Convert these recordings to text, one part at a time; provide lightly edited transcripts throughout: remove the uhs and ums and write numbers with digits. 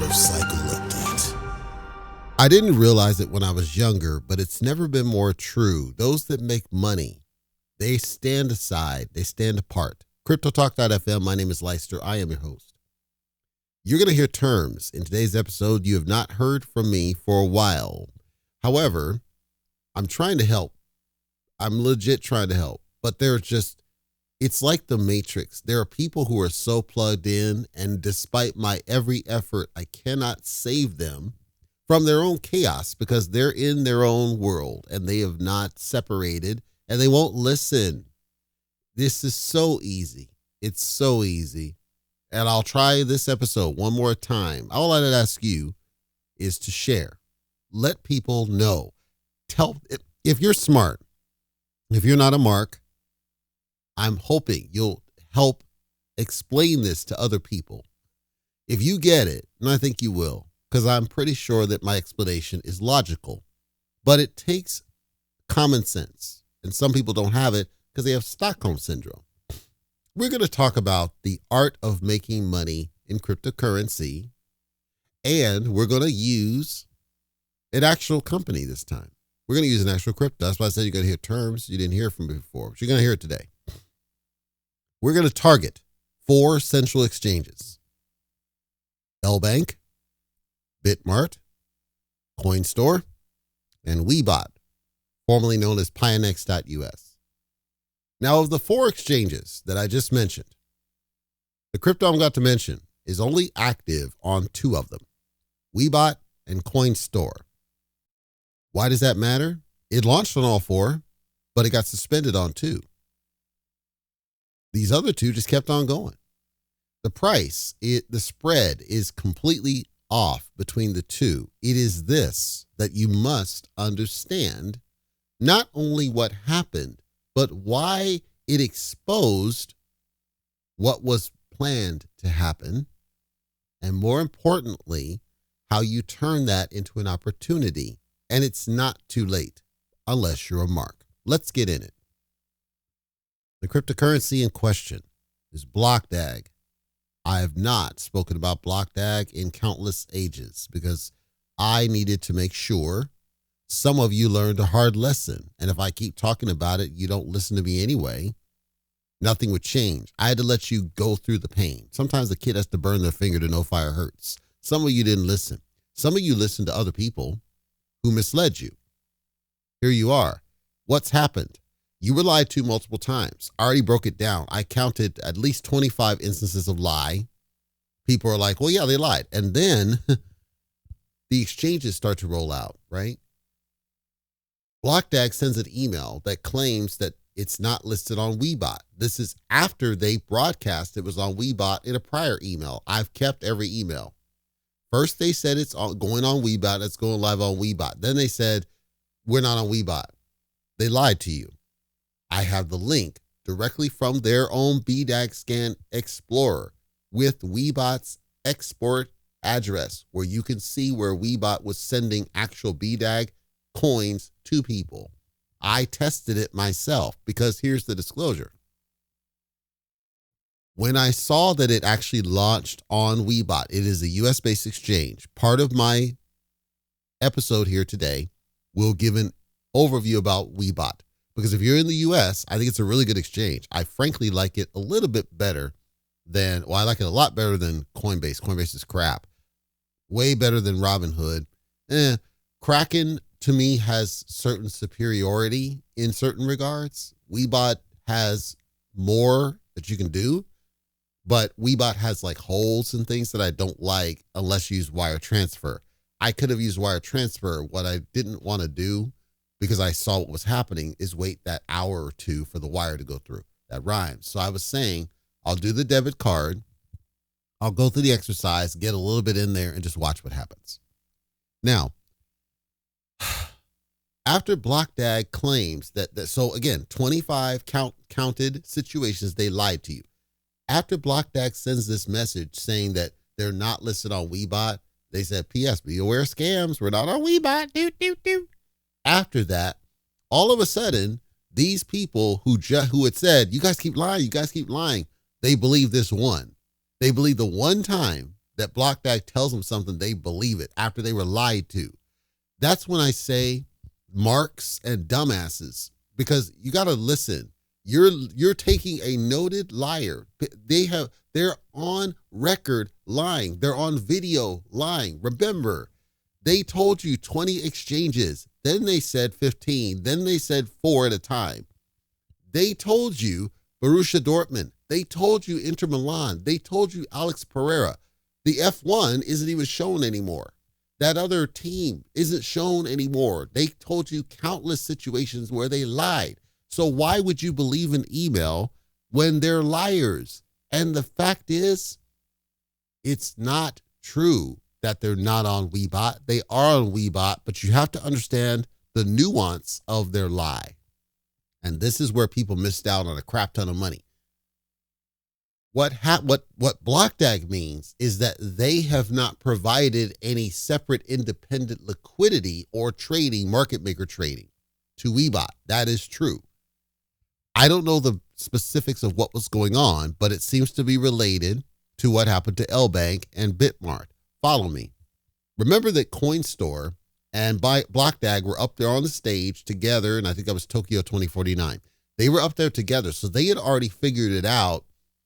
Motorcycle Update. I didn't realize it when I was younger, but it's never been more true. Those that make money, they stand aside, they stand apart. CryptoTalk.fm, my name is Leicester. I am your host. You're going to hear terms in today's episode you have not heard from me for a while. However, I'm trying to help. I'm legit trying to help, but it's like the Matrix. There are people who are so plugged in, and despite my every effort, I cannot save them from their own chaos because they're in their own world and they have not separated and they won't listen. This is so easy. It's so easy. And I'll try this episode one more time. All I'd ask you is to share. Let people know. Tell, if you're smart, if you're not a mark, I'm hoping you'll help explain this to other people. If you get it, and I think you will, because I'm pretty sure that my explanation is logical, but it takes common sense. And some people don't have it because they have Stockholm syndrome. We're going to talk about the art of making money in cryptocurrency, and we're going to use an actual company this time. We're going to use an actual crypto. That's why I said you're going to hear terms you didn't hear from before, but you're going to hear it today. We're going to target 4 central exchanges: Bank, Bitmart, CoinStore, and Webot, formerly known as Pionex.us. Now, of the 4 exchanges that I just mentioned, the crypto I'm about to mention is only active on 2 of them, Webot and CoinStore. Why does that matter? It launched on all 4, but it got suspended on 2. These other 2 just kept on going. The price, the spread is completely off between the 2. It is this that you must understand, not only what happened, but why it exposed what was planned to happen, and more importantly, how you turn that into an opportunity. And it's not too late unless you're a mark. Let's get in it. The cryptocurrency in question is BlockDAG. I have not spoken about BlockDAG in countless ages because I needed to make sure some of you learned a hard lesson. And if I keep talking about it, you don't listen to me anyway, nothing would change. I had to let you go through the pain. Sometimes the kid has to burn their finger to know fire hurts. Some of you didn't listen. Some of you listened to other people who misled you. Here you are. What's happened? You were lied to multiple times. I already broke it down. I counted at least 25 instances of lie. People are like, well, yeah, they lied. And then the exchanges start to roll out, right? BlockDAG sends an email that claims that it's not listed on Webot. This is after they broadcast it was on Webot in a prior email. I've kept every email. First, they said it's going on Webot. It's going live on Webot. Then they said, we're not on Webot. They lied to you. I have the link directly from their own BDAG scan explorer with Webot's export address, where you can see where Webot was sending actual BDAG coins to people. I tested it myself because here's the disclosure. When I saw that it actually launched on Webot, it is a US-based exchange. Part of my episode here today will give an overview about Webot. Because if you're in the US, I think it's a really good exchange. I frankly like it a little bit better than, I like it a lot better than Coinbase. Coinbase is crap. Way better than Robinhood. Kraken, to me, has certain superiority in certain regards. Webot has more that you can do, but Webot has like holes and things that I don't like unless you use wire transfer. I could have used wire transfer. What I didn't want to do, because I saw what was happening, is wait that hour or 2 for the wire to go through. That rhymes. So I was saying, I'll do the debit card. I'll go through the exercise, get a little bit in there, and just watch what happens. Now, after BlockDAG claims that so again, 25 counted situations, they lied to you. After BlockDAG sends this message saying that they're not listed on Webot, they said, P.S. be aware of scams. We're not on Webot. After that, all of a sudden, these people who had said, you guys keep lying, they believe this one. They believe the one time that BlockDAG tells them something, they believe it after they were lied to. That's when I say marks and dumbasses, because you got to listen. You're taking a noted liar. They're on record lying. They're on video lying. Remember, they told you 20 exchanges. Then they said 15. Then they said 4 at a time. They told you Borussia Dortmund. They told you Inter Milan. They told you Alex Pereira. The F1 isn't even shown anymore. That other team isn't shown anymore. They told you countless situations where they lied. So why would you believe an email when they're liars? And the fact is, it's not true that they're not on Webot. They are on Webot, but you have to understand the nuance of their lie. And this is where people missed out on a crap ton of money. What BlockDAG means is that they have not provided any separate independent liquidity or trading, market maker trading to Webot. That is true. I don't know the specifics of what was going on, but it seems to be related to what happened to LBank and Bitmart. Follow me. Remember that CoinStore and BlockDAG were up there on the stage together, and I think that was Tokyo 2049. They were up there together, so they had already figured it out.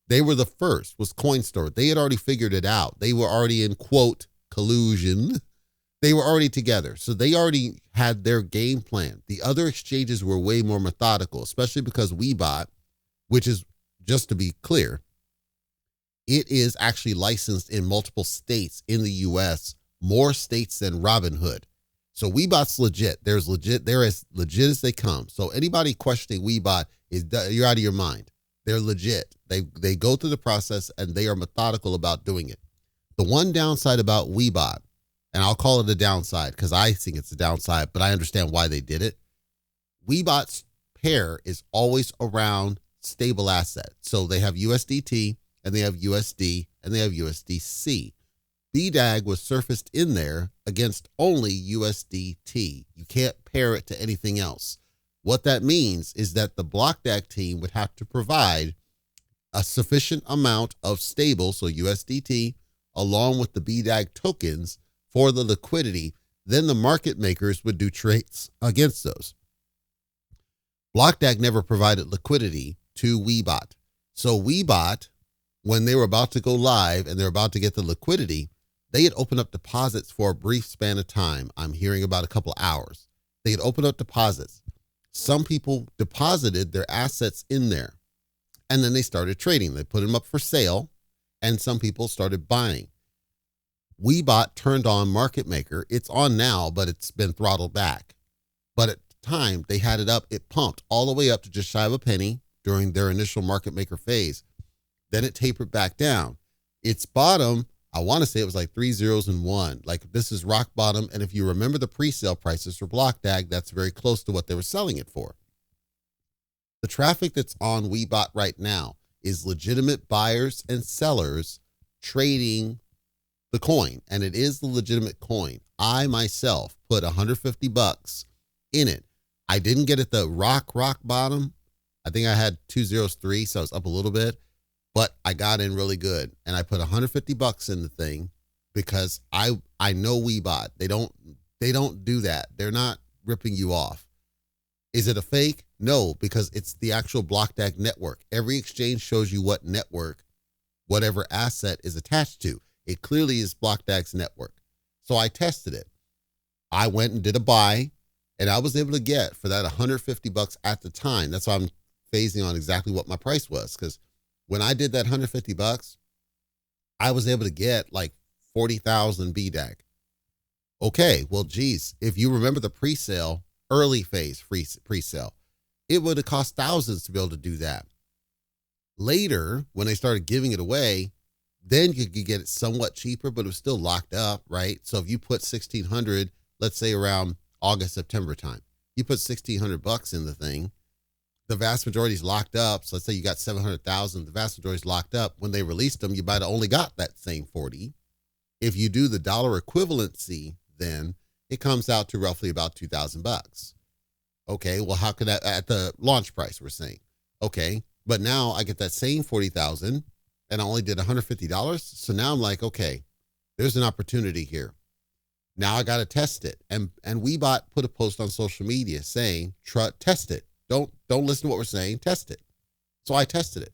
They were the first, was CoinStore. They had already figured it out. They were already in, quote, collusion. They were already together. So they already had their game plan. The other exchanges were way more methodical, especially because Webot, which is, just to be clear, it is actually licensed in multiple states in the U.S., more states than Robinhood. So Webot's legit. They're as legit as they come. So anybody questioning Webot, you're out of your mind. They're legit. They go through the process and they are methodical about doing it. The one downside about Webot, and I'll call it a downside because I think it's a downside, but I understand why they did it. Webot's pair is always around stable assets. So they have USDT and they have USD and they have USDC. BDAG was surfaced in there against only USDT. You can't pair it to anything else. What that means is that the BlockDAG team would have to provide a sufficient amount of stable, so USDT, along with the BDAG tokens for the liquidity. Then the market makers would do trades against those. BlockDAG never provided liquidity to Webot. So Webot, when they were about to go live and they're about to get the liquidity, they had opened up deposits for a brief span of time. I'm hearing about a couple hours. They had opened up deposits. Some people deposited their assets in there and then they started trading. They put them up for sale and some people started buying. Webot turned on market maker. It's on now, but it's been throttled back. But at the time they had it up, it pumped all the way up to just shy of a penny during their initial market maker phase. Then it tapered back down. Its bottom, I want to say it was like 3 zeros and 1. Like this is rock bottom. And if you remember the pre-sale prices for BlockDAG, that's very close to what they were selling it for. The traffic that's on Webot right now is legitimate buyers and sellers trading the coin. And it is the legitimate coin. I myself put $150 in it. I didn't get it the rock bottom. I think I had 203, so I was up a little bit. But I got in really good and I put $150 in the thing because I know Webot. They don't do that. They're not ripping you off. Is it a fake? No, because it's the actual BlockDAG network. Every exchange shows you what network, whatever asset is attached to. It clearly is BlockDAG's network. So I tested it. I went and did a buy and I was able to get for that $150 at the time. That's why I'm phasing on exactly what my price was, because when I did that $150, I was able to get like 40,000 BDAG. Okay, well, geez, if you remember the pre-sale, early phase pre-sale, it would have cost thousands to be able to do that. Later, when they started giving it away, then you could get it somewhat cheaper, but it was still locked up, right? So if you put 1,600, let's say around August, September time, you put $1,600 in the thing, the vast majority is locked up. So let's say you got 700,000, the vast majority is locked up. When they released them, you might have only got that same 40. If you do the dollar equivalency, then it comes out to roughly about $2,000. Okay, well, how could that, at the launch price, we're saying, okay, but now I get that same 40,000 and I only did $150. So now I'm like, okay, There's an opportunity here. Now I got to test it. And Webot put a post on social media saying, test it. Don't listen to what we're saying, test it. So I tested it.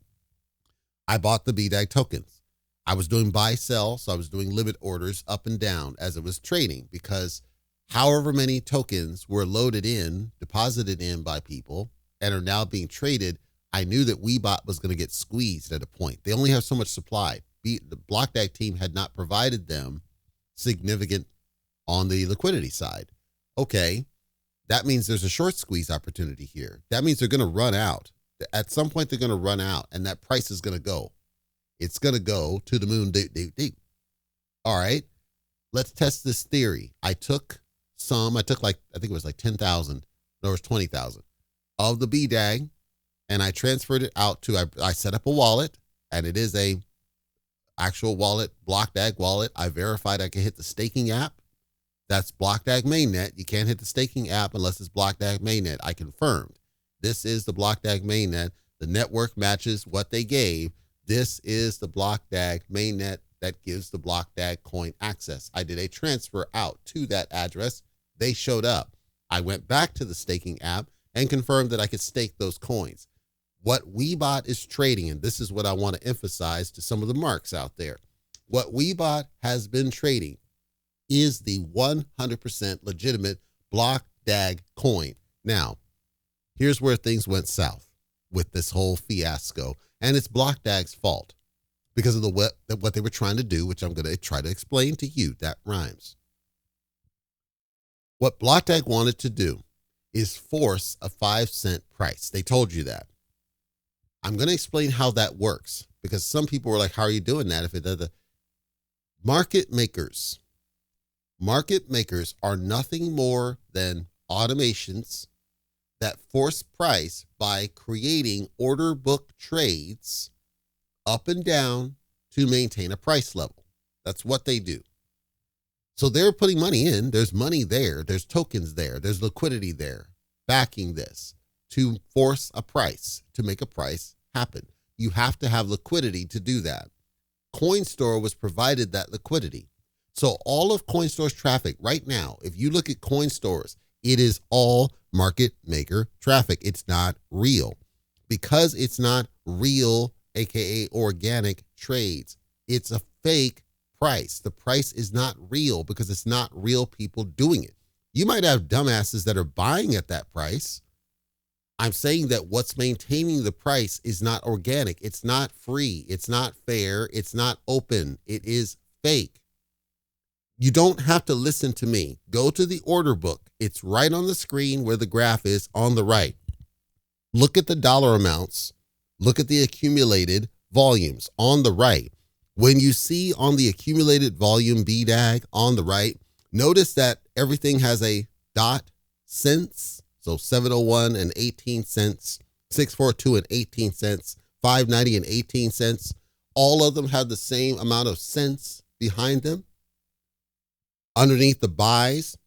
I bought the BDAG tokens. I was doing buy, sell, so I was doing limit orders up and down as it was trading, because however many tokens were loaded in, deposited in by people, and are now being traded, I knew that Webot was going to get squeezed at a point. They only have so much supply. The BlockDAG team had not provided them significant on the liquidity side. Okay, that means there's a short squeeze opportunity here. That means they're going to run out. At some point, they're going to run out, and that price is going to go. It's going to go to the moon. Deep. All right, let's test this theory. I took like, I think it was like 10,000. No, it was 20,000 of the BDAG, and I transferred it out to, I set up a wallet, and it is a actual wallet, BlockDAG wallet. I verified I could hit the staking app. That's BlockDAG mainnet. You can't hit the staking app unless it's BlockDAG mainnet. I confirmed. This is the BlockDAG mainnet. The network matches what they gave. This is the BlockDAG mainnet that gives the BlockDAG coin access. I did a transfer out to that address. They showed up. I went back to the staking app and confirmed that I could stake those coins. What Webot is trading, and this is what I want to emphasize to some of the marks out there. What Webot has been trading is the 100% legitimate BlockDAG coin. Now, here's where things went south with this whole fiasco, and it's BlockDAG's fault because of what they were trying to do, which I'm going to try to explain to you. That rhymes. What BlockDAG wanted to do is force a 5-cent price. They told you that. I'm going to explain how that works, because some people were like, how are you doing that? If it does, market makers are nothing more than automations that force price by creating order book trades up and down to maintain a price level. That's what they do. So they're putting money in. There's money there. There's tokens there. There's liquidity there backing this to force a price, to make a price happen. You have to have liquidity to do that. CoinStore was provided that liquidity. So all of CoinStore's traffic right now, if you look at CoinStores, it is all market maker traffic. It's not real. Because it's not real, aka organic trades, it's a fake price. The price is not real because it's not real people doing it. You might have dumbasses that are buying at that price. I'm saying that what's maintaining the price is not organic. It's not free. It's not fair. It's not open. It is fake. You don't have to listen to me. Go to the order book. It's right on the screen where the graph is on the right. Look at the dollar amounts. Look at the accumulated volumes on the right. When you see on the accumulated volume BDAG on the right, notice that everything has a dot cents. So 701 and 18 cents, 642 and 18 cents, 590 and 18 cents. All of them have the same amount of cents behind them. Underneath the buys,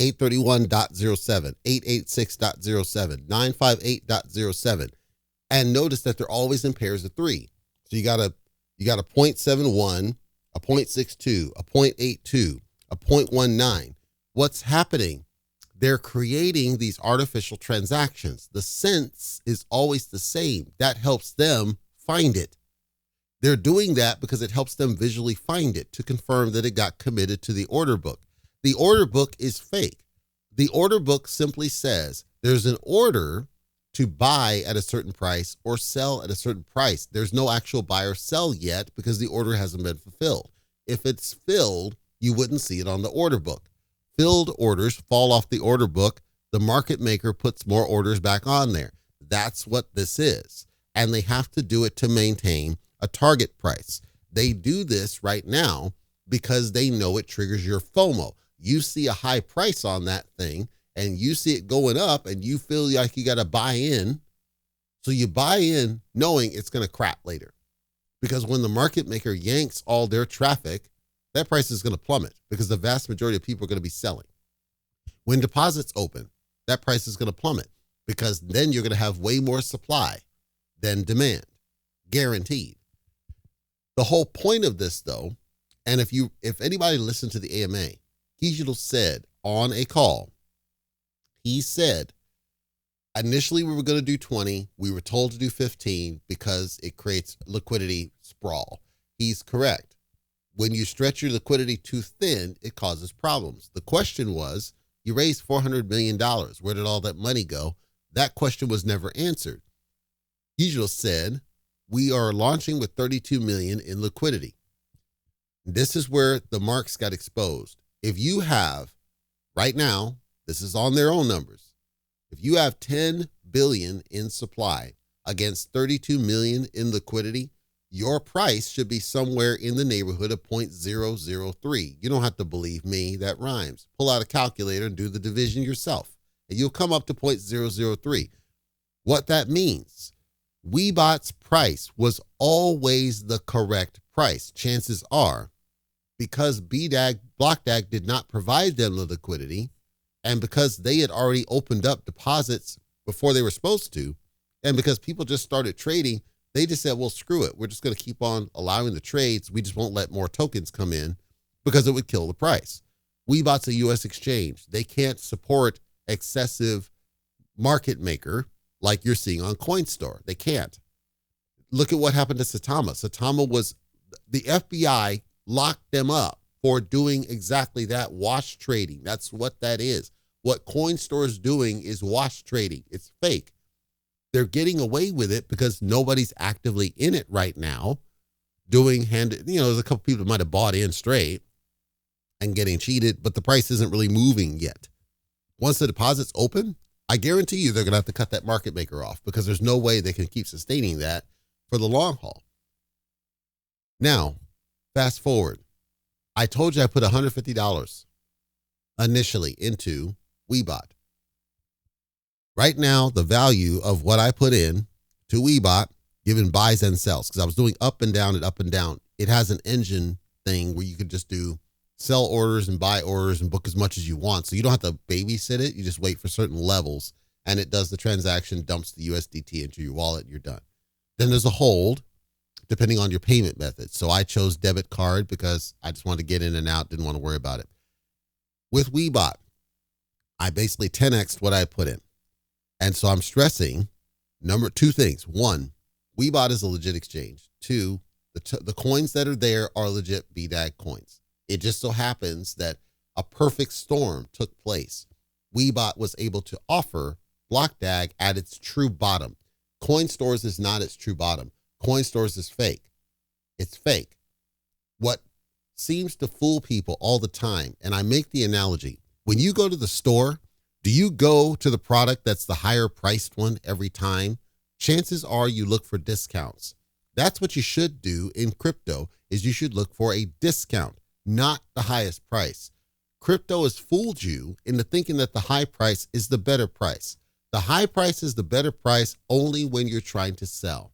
831.07, 886.07, 958.07. And notice that they're always in pairs of 3. So you got a 0.71, a 0.62, a 0.82, a 0.19. What's happening? They're creating these artificial transactions. The cents is always the same. That helps them find it. They're doing that because it helps them visually find it to confirm that it got committed to the order book. The order book is fake. The order book simply says there's an order to buy at a certain price or sell at a certain price. There's no actual buy or sell yet because the order hasn't been fulfilled. If it's filled, you wouldn't see it on the order book. Filled orders fall off the order book. The market maker puts more orders back on there. That's what this is. And they have to do it to maintain a target price. They do this right now because they know it triggers your FOMO. You see a high price on that thing and you see it going up and you feel like you got to buy in. So you buy in knowing it's going to crap later. Because when the market maker yanks all their traffic, that price is going to plummet because the vast majority of people are going to be selling. When deposits open, that price is going to plummet because then you're going to have way more supply than demand, guaranteed. The whole point of this, though, And if anybody listened to the AMA, Kishel said on a call, he said, initially we were going to do 20. We were told to do 15 because it creates liquidity sprawl. He's correct. When you stretch your liquidity too thin, it causes problems. The question was, you raised $400 million. Where did all that money go? That question was never answered. Kishel said, we are launching with 32 million in liquidity. This is where the marks got exposed. If you have, right now, this is on their own numbers, if you have 10 billion in supply against 32 million in liquidity, your price should be somewhere in the neighborhood of 0.003. You don't have to believe me, that rhymes. Pull out a calculator and do the division yourself, and you'll come up to 0.003. What that means, Webot's price was always the correct price. Chances are, because BlockDAG did not provide them the liquidity, and because they had already opened up deposits before they were supposed to, and because people just started trading, they just said, well, screw it. We're just going to keep on allowing the trades. We just won't let more tokens come in because it would kill the price. Webot's a U.S. exchange. They can't support excessive market maker like you're seeing on CoinStore. They can't. Look at what happened to Satama. Satama was, the FBI locked them up for doing exactly that, wash trading. That's what that is. What CoinStore is doing is wash trading. It's fake. They're getting away with it because nobody's actively in it right now doing there's a couple people that might have bought in straight and getting cheated, but the price isn't really moving yet. Once the deposits open, I guarantee you they're going to have to cut that market maker off because there's no way they can keep sustaining that for the long haul. Now, fast forward. I told you I put $150 initially into Webot. Right now, the value of what I put in to Webot, given buys and sells, because I was doing up and down and up and down. It has an engine thing where you could just do sell orders and buy orders and book as much as you want. So you don't have to babysit it. You just wait for certain levels and it does the transaction, dumps the USDT into your wallet, and you're done. Then there's a hold, depending on your payment method. So I chose debit card because I just wanted to get in and out, didn't want to worry about it. With Webot, I basically 10x'd what I put in. And so I'm stressing two things. One, Webot is a legit exchange. Two, the coins that are there are legit BDAG coins. It just so happens that a perfect storm took place. Webot was able to offer BlockDAG at its true bottom. CoinStores is not its true bottom. CoinStores is fake. It's fake. What seems to fool people all the time, and I make the analogy, when you go to the store, do you go to the product that's the higher priced one every time? Chances are you look for discounts. That's what you should do in crypto, is you should look for a discount, not the highest price. Crypto has fooled you into thinking that the high price is the better price. The high price is the better price only when you're trying to sell.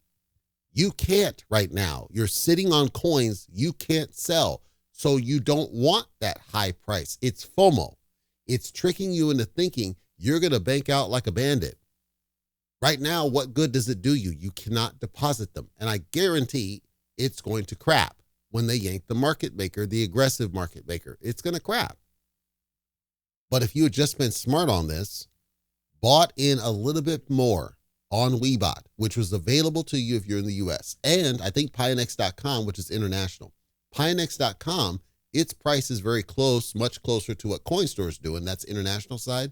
You can't right now. You're sitting on coins you can't sell. So you don't want that high price. It's FOMO. It's tricking you into thinking you're going to bank out like a bandit. Right now, what good does it do you? You cannot deposit them. And I guarantee it's going to crap when they yank the market maker, the aggressive market maker. It's going to crap. But if you had just been smart on this, bought in a little bit more on Webot, which was available to you if you're in the US, and I think Pionex.com, which is international. Pionex.com, its price is very close, much closer to what CoinStore is doing. That's international side,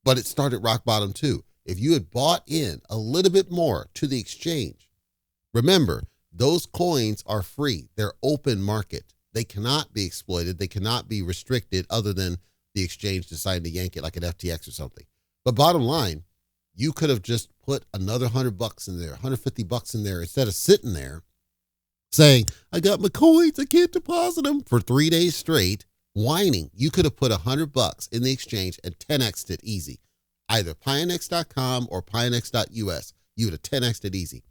but it started rock bottom too. If you had bought in a little bit more to the exchange, remember, those coins are free. They're open market. They cannot be exploited. They cannot be restricted other than the exchange deciding to yank it like an FTX or something. But bottom line, you could have just put another $100 in there, $150 in there, instead of sitting there saying, I got my coins, I can't deposit them for 3 days straight, whining. You could have put $100 in the exchange and 10x'd it easy. Either Pionex.com or Pionex.us. You would have 10x'd it easy.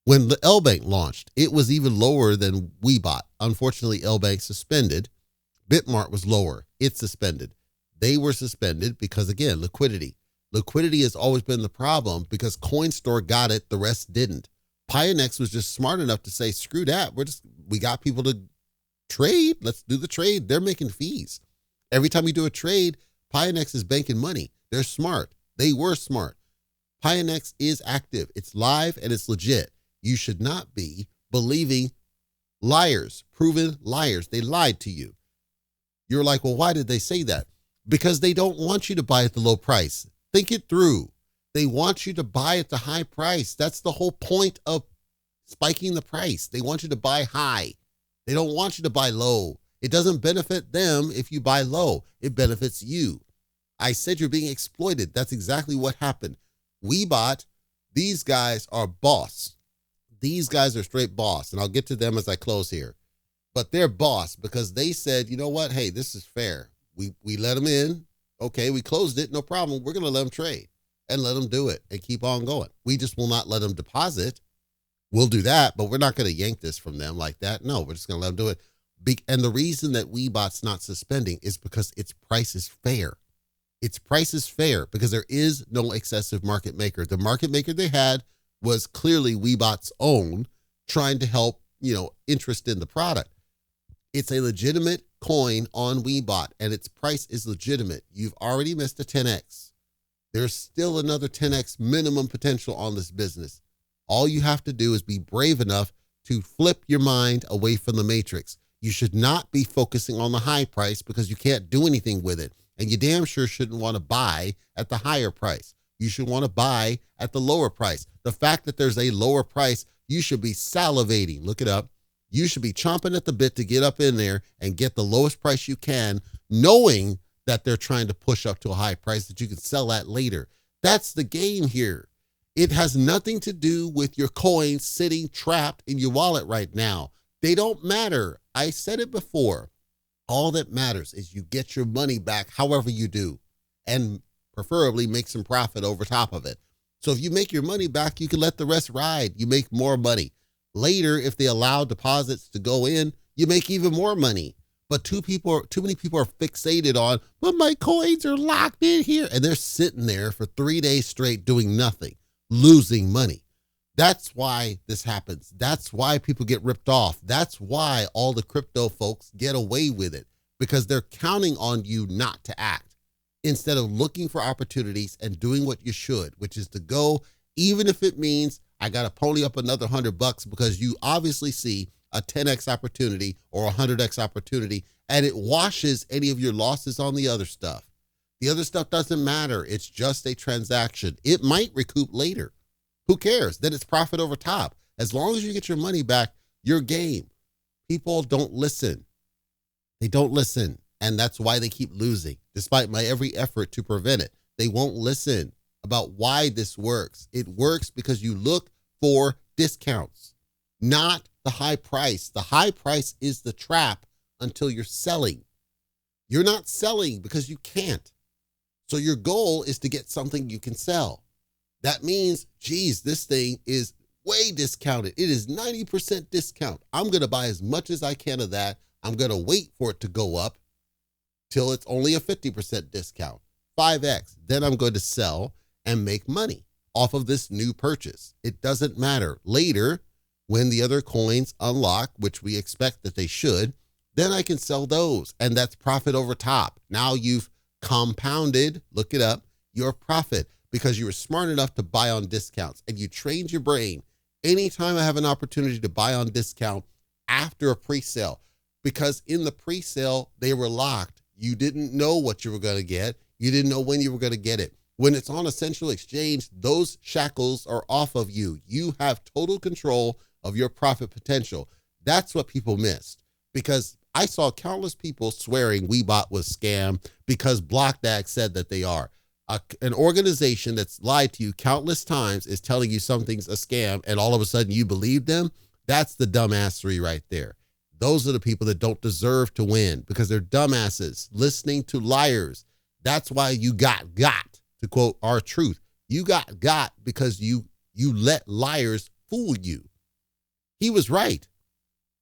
When the LBank launched, it was even lower than Webot. Unfortunately, LBank suspended. Bitmart was lower. It suspended. They were suspended because, again, liquidity. Liquidity has always been the problem because CoinStore got it, the rest didn't. Pionex was just smart enough to say, screw that. We got people to Trade, let's do the trade. They're making fees. Every time you do a trade, Pionex is banking money. They're smart. They were smart. Pionex is active. It's live and it's legit. You should not be believing liars, proven liars. They lied to you. You're like, well, why did they say that? Because they don't want you to buy at the low price. Think it through. They want you to buy at the high price. That's the whole point of spiking the price. They want you to buy high. They don't want you to buy low. It doesn't benefit them if you buy low. It benefits you. I said you're being exploited. That's exactly what happened. Webot, these guys are boss. These guys are straight boss, and I'll get to them as I close here. But they're boss because they said, you know what? Hey, this is fair. We let them in. Okay, we closed it. No problem. We're going to let them trade and let them do it and keep on going. We just will not let them deposit. We'll do that, but we're not going to yank this from them like that. No, we're just going to let them do it. And the reason that Webot's not suspending is because its price is fair. Its price is fair because there is no excessive market maker. The market maker they had was clearly Webot's own, trying to help, interest in the product. It's a legitimate coin on Webot, and its price is legitimate. You've already missed a 10x. There's still another 10x minimum potential on this business. All you have to do is be brave enough to flip your mind away from the matrix. You should not be focusing on the high price because you can't do anything with it. And you damn sure shouldn't want to buy at the higher price. You should want to buy at the lower price. The fact that there's a lower price, you should be salivating. Look it up. You should be chomping at the bit to get up in there and get the lowest price you can, knowing that they're trying to push up to a high price that you can sell at later. That's the game here. It has nothing to do with your coins sitting trapped in your wallet right now. They don't matter. I said it before. All that matters is you get your money back however you do, and preferably make some profit over top of it. So if you make your money back, you can let the rest ride. You make more money. Later, if they allow deposits to go in, you make even more money. But too many people are fixated on, but my coins are locked in here. And they're sitting there for 3 days straight doing nothing, losing money. That's why this happens. That's why people get ripped off. That's why all the crypto folks get away with it, because they're counting on you not to act instead of looking for opportunities and doing what you should, which is to go, even if it means I got to pony up another $100 because you obviously see a 10x opportunity or a 100x opportunity, and it washes any of your losses on the other stuff. The other stuff doesn't matter. It's just a transaction. It might recoup later. Who cares? Then it's profit over top. As long as you get your money back, you're game. People don't listen. They don't listen. And that's why they keep losing, despite my every effort to prevent it. They won't listen about why this works. It works because you look for discounts, not the high price. The high price is the trap until you're selling. You're not selling because you can't. So your goal is to get something you can sell. That means, geez, this thing is way discounted. It is 90% discount. I'm going to buy as much as I can of that. I'm going to wait for it to go up till it's only a 50% discount, 5x. Then I'm going to sell and make money off of this new purchase. It doesn't matter. Later, when the other coins unlock, which we expect that they should, then I can sell those. And that's profit over top. Now you've compounded, look it up, your profit, because you were smart enough to buy on discounts and you trained your brain. Anytime I have an opportunity to buy on discount after a pre-sale, because in the pre-sale, they were locked. You didn't know what you were going to get. You didn't know when you were going to get it. When it's on a central exchange, those shackles are off of you. You have total control of your profit potential. That's what people missed, because I saw countless people swearing Webot was scam because BlockDAG said that they are. An organization that's lied to you countless times is telling you something's a scam, and all of a sudden you believe them. That's the dumbassery right there. Those are the people that don't deserve to win because they're dumbasses listening to liars. That's why you got, to quote our truth. You got because you let liars fool you. He was right.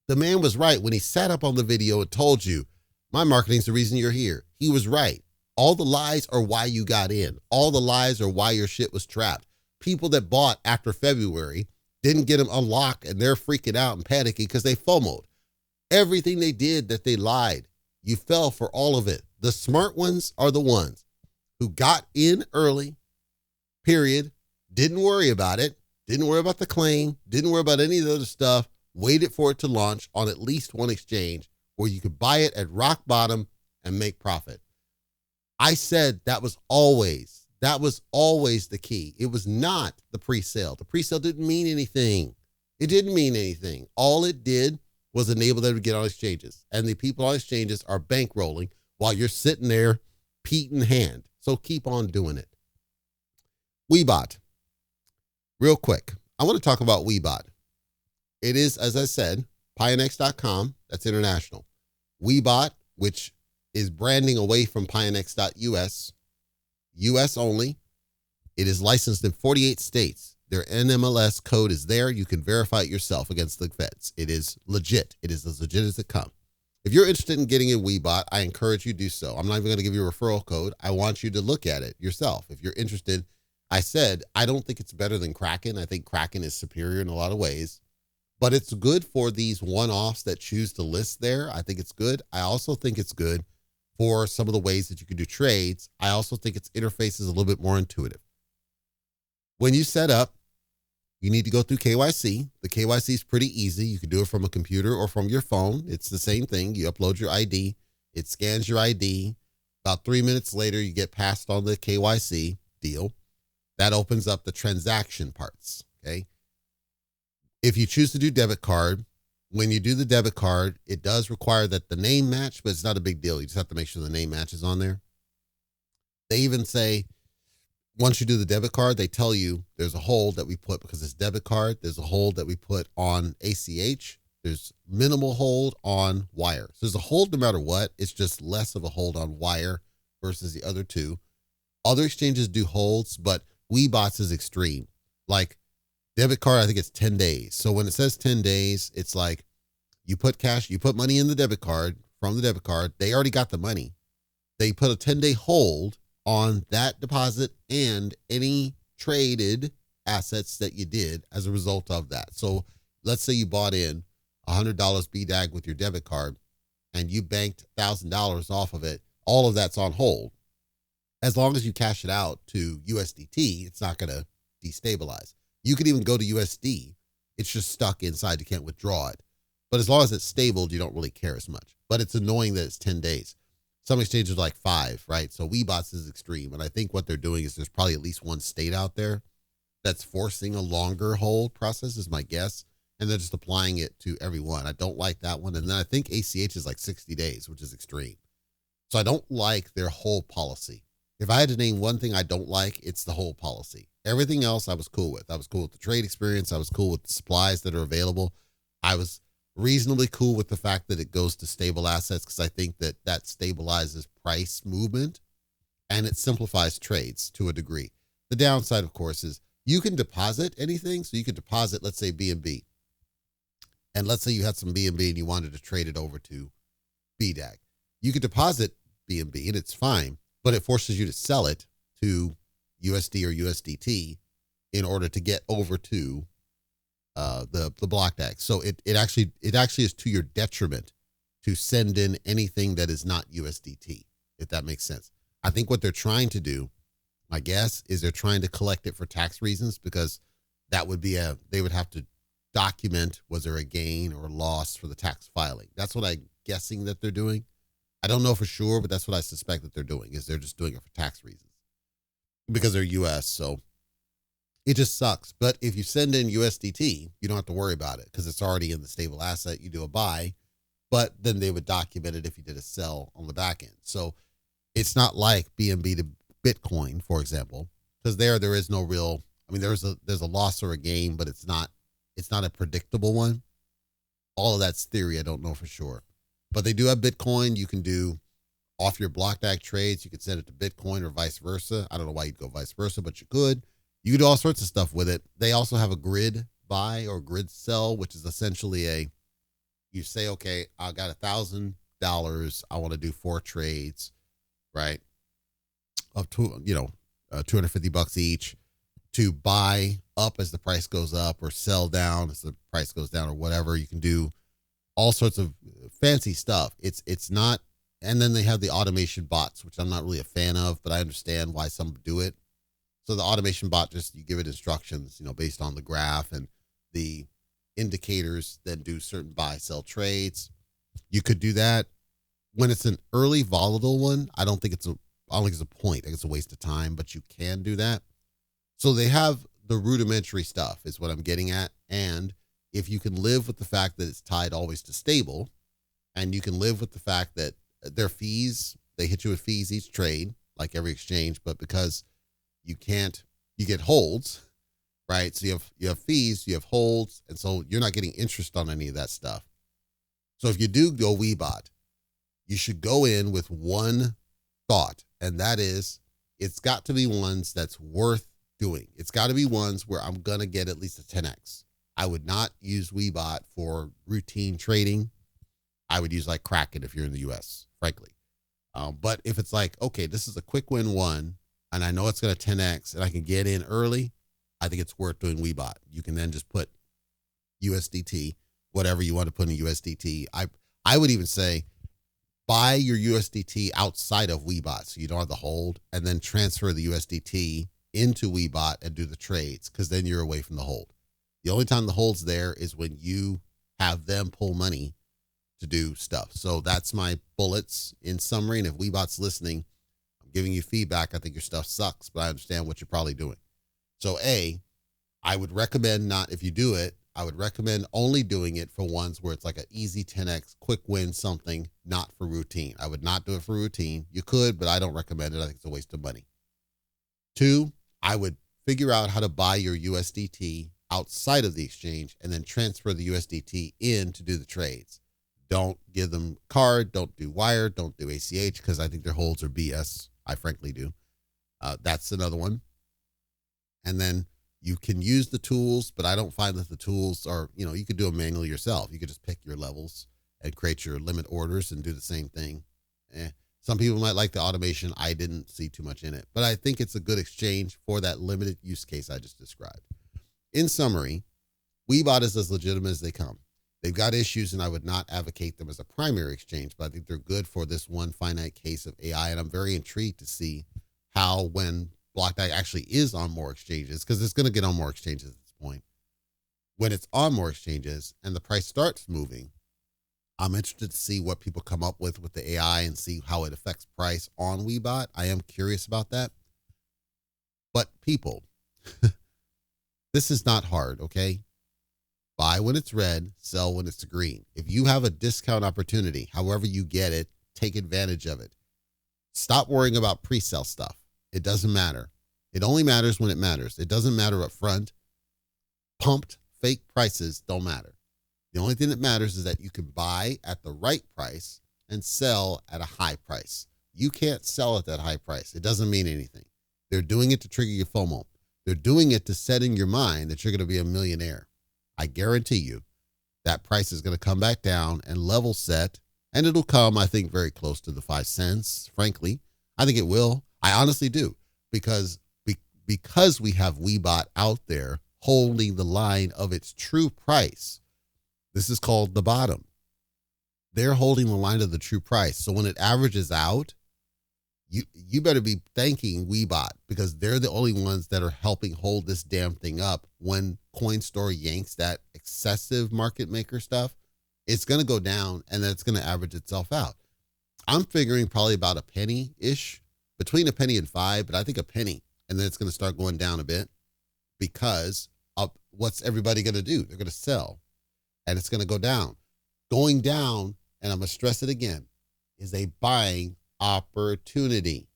The man was right when he sat up on the video and told you, my marketing's the reason you're here. He was right. All the lies are why you got in. All the lies are why your shit was trapped. People that bought after February didn't get them unlocked, and they're freaking out and panicking because they FOMO'd. Everything they did that they lied, you fell for all of it. The smart ones are the ones who got in early, period, didn't worry about it, didn't worry about the claim, didn't worry about any of the other stuff, waited for it to launch on at least one exchange where you could buy it at rock bottom and make profit. I said that was always the key. It was not the pre-sale. The pre-sale didn't mean anything. It didn't mean anything. All it did was enable them to get on exchanges. And the people on exchanges are bankrolling while you're sitting there, peat in hand. So keep on doing it. Webot. Real quick, I want to talk about Webot. It is, as I said, Pionex.com. That's international. Webot, which is branding away from Pionex.us, US only. It is licensed in 48 states. Their NMLS code is there. You can verify it yourself against the feds. It is legit. It is as legit as it comes. If you're interested in getting in Webot, I encourage you to do so. I'm not even going to give you a referral code. I want you to look at it yourself. If you're interested, I said, I don't think it's better than Kraken. I think Kraken is superior in a lot of ways, but it's good for these one-offs that choose to list there. I think it's good. I also think it's good for some of the ways that you can do trades. I also think its interface is a little bit more intuitive. When you set up, you need to go through KYC. The KYC is pretty easy. You can do it from a computer or from your phone. It's the same thing. You upload your ID. It scans your ID. About 3 minutes later, you get passed on the KYC deal. That opens up the transaction parts, okay? If you choose to do debit card, when you do the debit card, it does require that the name match, but it's not a big deal. You just have to make sure the name matches on there. They even say, once you do the debit card, they tell you there's a hold that we put because it's debit card. There's a hold that we put on ACH. There's minimal hold on wire. So there's a hold no matter what. It's just less of a hold on wire versus the other two. Other exchanges do holds, but Webot's is extreme. Like debit card, I think it's 10 days. So when it says 10 days, it's like you put cash, you put money in the debit card from the debit card. They already got the money. They put a 10-day hold on that deposit and any traded assets that you did as a result of that. So let's say you bought in $100 BDAG with your debit card and you banked $1,000 off of it. All of that's on hold. As long as you cash it out to USDT, it's not going to destabilize. You could even go to USD. It's just stuck inside. You can't withdraw it. But as long as it's stable, you don't really care as much. But it's annoying that it's 10 days. Some exchanges are like 5, right? So Webot's is extreme. And I think what they're doing is there's probably at least one state out there that's forcing a longer hold process is my guess. And they're just applying it to everyone. I don't like that one. And then I think ACH is like 60 days, which is extreme. So I don't like their whole policy. If I had to name one thing I don't like, it's the whole policy. Everything else I was cool with. I was cool with the trade experience. I was cool with the supplies that are available. I was reasonably cool with the fact that it goes to stable assets because I think that that stabilizes price movement and it simplifies trades to a degree. The downside, of course, is you can deposit anything. So you could deposit, let's say BNB. And let's say you had some BNB and you wanted to trade it over to BDAG. You could deposit BNB and it's fine, but it forces you to sell it to USD or USDT in order to get over to the BlockDAG. So it actually is to your detriment to send in anything that is not USDT, if that makes sense. I think what they're trying to do, my guess, is they're trying to collect it for tax reasons because that would be they would have to document, was there a gain or a loss for the tax filing? That's what I'm guessing that they're doing. I don't know for sure, but that's what I suspect that they're doing, is they're just doing it for tax reasons because they're US. So it just sucks. But if you send in USDT, you don't have to worry about it because it's already in the stable asset. You do a buy, but then they would document it if you did a sell on the back end. So it's not like BNB to Bitcoin, for example, because there is no real, I mean, there's a loss or a gain, but it's not a predictable one. All of that's theory. I don't know for sure, but they do have Bitcoin. You can do off your BlockDAG trades. You could send it to Bitcoin or vice versa. I don't know why you'd go vice versa, but you could. You can do all sorts of stuff with it. They also have a grid buy or grid sell, which is essentially you say, okay, I got $1,000. I want to do 4 trades, right? Of $250 each to buy up as the price goes up or sell down as the price goes down or whatever. You can do all sorts of fancy stuff. It's not, and then they have the automation bots, which I'm not really a fan of, but I understand why some do it. So the automation bot, just you give it instructions, based on the graph and the indicators, then do certain buy sell trades. You could do that. When it's an early volatile one, I don't think it's a point. I think it's a waste of time, but you can do that. So they have the rudimentary stuff is what I'm getting at. And if you can live with the fact that it's tied always to stable, and you can live with the fact that their fees, they hit you with fees each trade, like every exchange, but because you get holds, right? So you have fees, you have holds, and so you're not getting interest on any of that stuff. So if you do go Webot, you should go in with one thought, and that is it's got to be ones that's worth doing. It's got to be ones where I'm going to get at least a 10x. I would not use Webot for routine trading. I would use like Kraken if you're in the US, frankly. But if it's like, okay, this is a quick win one, and I know it's going to 10x and I can get in early, I think it's worth doing Webot. You can then just put USDT, whatever you want to put in USDT. I would even say buy your USDT outside of Webot so you don't have the hold, and then transfer the USDT into Webot and do the trades, because then you're away from the hold. The only time the hold's there is when you have them pull money to do stuff. So that's my bullets in summary. And if Webot's listening, I'm giving you feedback. I think your stuff sucks, but I understand what you're probably doing. So I would recommend not, if you do it, I would recommend only doing it for ones where it's like an easy 10x, quick win something, not for routine. I would not do it for routine. You could, but I don't recommend it. I think it's a waste of money. 2, I would figure out how to buy your USDT outside of the exchange and then transfer the USDT in to do the trades. Don't give them card, don't do wire, don't do ACH, because I think their holds are BS. I frankly do. That's another one. And then you can use the tools, but I don't find that the tools are, you could do them manually yourself. You could just pick your levels and create your limit orders and do the same thing. Some people might like the automation. I didn't see too much in it, but I think it's a good exchange for that limited use case I just described. In summary, Webot is as legitimate as they come. They've got issues, and I would not advocate them as a primary exchange, but I think they're good for this one finite case of AI, and I'm very intrigued to see how, when BlockDAG actually is on more exchanges, because it's going to get on more exchanges at this point, when it's on more exchanges and the price starts moving, I'm interested to see what people come up with the AI and see how it affects price on Webot. I am curious about that. But people, this is not hard, okay? Buy when it's red, sell when it's green. If you have a discount opportunity, however you get it, take advantage of it. Stop worrying about pre-sale stuff. It doesn't matter. It only matters when it matters. It doesn't matter up front. Pumped fake prices don't matter. The only thing that matters is that you can buy at the right price and sell at a high price. You can't sell at that high price. It doesn't mean anything. They're doing it to trigger your FOMO. They're doing it to set in your mind that you're going to be a millionaire. I guarantee you that price is going to come back down and level set, and it'll come, I think, very close to the 5 cents. Frankly, I think it will. I honestly do, because we have Webot out there holding the line of its true price. This is called the bottom. They're holding the line of the true price. So when it averages out, you better be thanking Webot, because they're the only ones that are helping hold this damn thing up. When CoinStore yanks that excessive market maker stuff, it's going to go down, and then it's going to average itself out. I'm figuring probably about a penny-ish, between a penny and 5, but I think a penny, and then it's going to start going down a bit, because of what's everybody going to do? They're going to sell, and it's going to go down. Going down, and I'm going to stress it again, is a buying opportunity.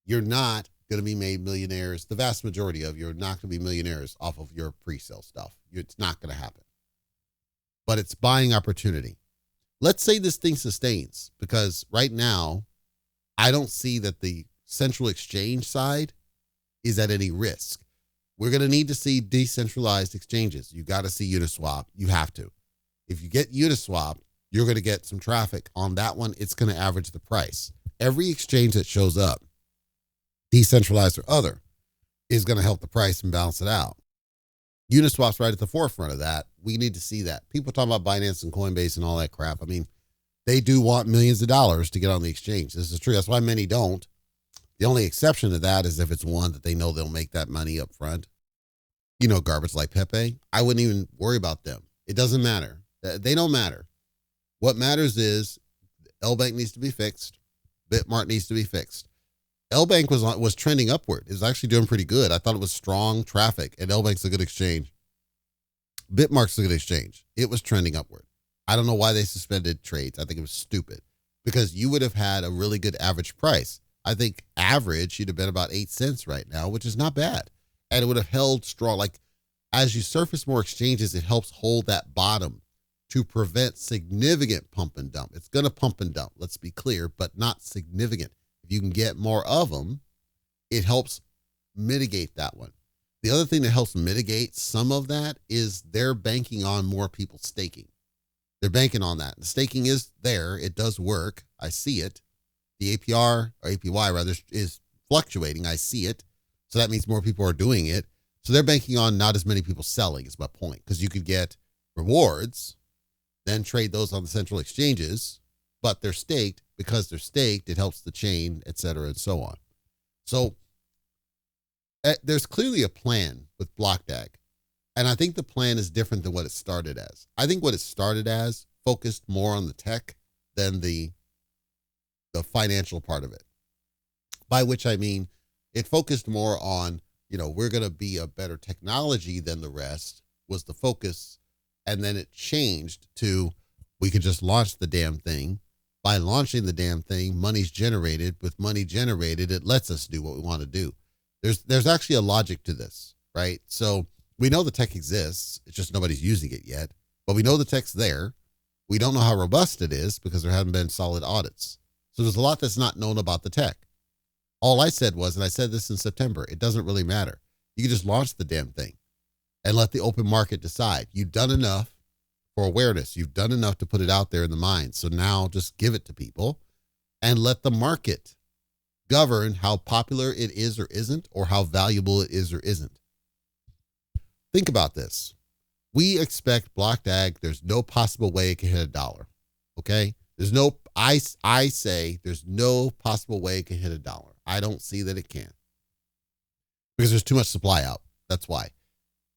You're not going to be made millionaires. The vast majority of you are not going to be millionaires off of your pre-sale stuff. It's not going to happen. But it's buying opportunity. Let's say this thing sustains, because right now, I don't see that the central exchange side is at any risk. We're going to need to see decentralized exchanges. You got to see Uniswap. You have to. If you get Uniswap, you're going to get some traffic on that one. It's going to average the price. Every exchange that shows up, decentralized or other, is going to help the price and balance it out. Uniswap's right at the forefront of that. We need to see that. People talk about Binance and Coinbase and all that crap. I mean, they do want millions of dollars to get on the exchange. This is true. That's why many don't. The only exception to that is if it's one that they know they'll make that money up front. Garbage like Pepe. I wouldn't even worry about them. It doesn't matter. They don't matter. What matters is LBank needs to be fixed. Bitmart needs to be fixed. LBank was trending upward. It was actually doing pretty good. I thought it was strong traffic, and LBank's a good exchange. Bitmart's a good exchange. It was trending upward. I don't know why they suspended trades. I think it was stupid because you would have had a really good average price. I think average should have been about 8 cents right now, which is not bad. And it would have held strong. Like as you surface more exchanges, it helps hold that bottom to prevent significant pump and dump. It's going to pump and dump, let's be clear, but not significant. If you can get more of them, it helps mitigate that one. The other thing that helps mitigate some of that is they're banking on more people staking. They're banking on that. The staking is there. It does work. I see it. The APR or APY rather is fluctuating. I see it. So that means more people are doing it. So they're banking on not as many people selling is my point, because you could get rewards, then trade those on the central exchanges, but they're staked. Because they're staked, it helps the chain, et cetera, and so on. So there's clearly a plan with BlockDAG. And I think the plan is different than what it started as. I think what it started as focused more on the tech than the financial part of it. By which I mean, it focused more on, we're going to be a better technology than the rest was the focus. And then it changed to, we could just launch the damn thing. By launching the damn thing, money's generated. With money generated, it lets us do what we want to do. There's actually a logic to this, right? So we know the tech exists. It's just nobody's using it yet. But we know the tech's there. We don't know how robust it is because there haven't been solid audits. So there's a lot that's not known about the tech. All I said was, and I said this in September, it doesn't really matter. You can just launch the damn thing and let the open market decide. You've done enough for awareness. You've done enough to put it out there in the mind. So now just give it to people and let the market govern how popular it is or isn't, or how valuable it is or isn't. Think about this. We expect BlockDAG, there's no possible way it can hit $1. Okay? I say there's no possible way it can hit $1. I don't see that it can. Because there's too much supply out. That's why.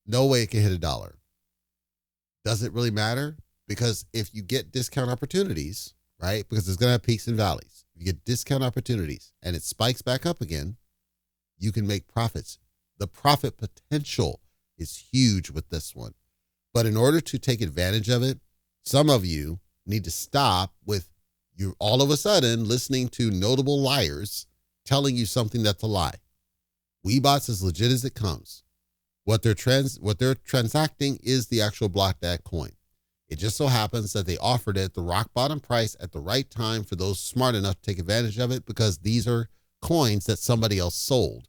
No way it can hit $1. Does it really matter? Because if you get discount opportunities, right? Because it's going to have peaks and valleys. If you get discount opportunities and it spikes back up again, you can make profits. The profit potential is huge with this one. But in order to take advantage of it, some of you need to stop with you all of a sudden listening to notable liars telling you something that's a lie. Webot's as legit as it comes. What they're transacting is the actual BlockDAG coin. It just so happens that they offered it at the rock bottom price at the right time for those smart enough to take advantage of it, because these are coins that somebody else sold.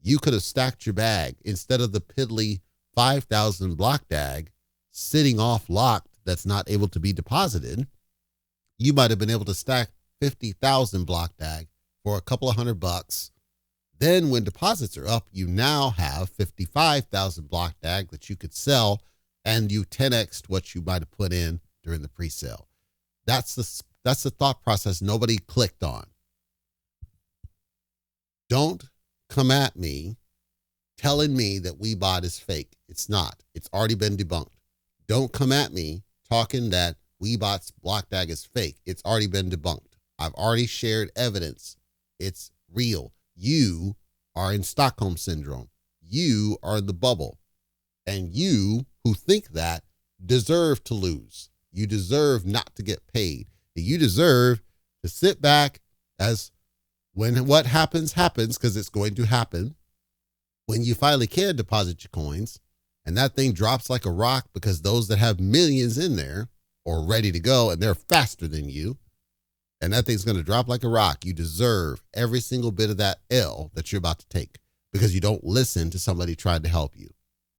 You could have stacked your bag instead of the piddly 5,000 BlockDAG sitting off locked that's not able to be deposited. You might have been able to stack 50,000 BlockDAG for a couple of $100. Then when deposits are up, you now have 55,000 BlockDAG that you could sell, and you 10x'd what you might have put in during the pre-sale. That's the thought process nobody clicked on. Don't come at me telling me that Webot is fake. It's not. It's already been debunked. Don't come at me talking that Webot's BlockDAG is fake. It's already been debunked. I've already shared evidence. It's real. You are in Stockholm Syndrome. You are in the bubble. And you who think that deserve to lose. You deserve not to get paid. You deserve to sit back as when what happens, happens, because it's going to happen. When you finally can deposit your coins and that thing drops like a rock, because those that have millions in there are ready to go and they're faster than you, and that thing's going to drop like a rock, you deserve every single bit of that L that you're about to take, because you don't listen to somebody trying to help you.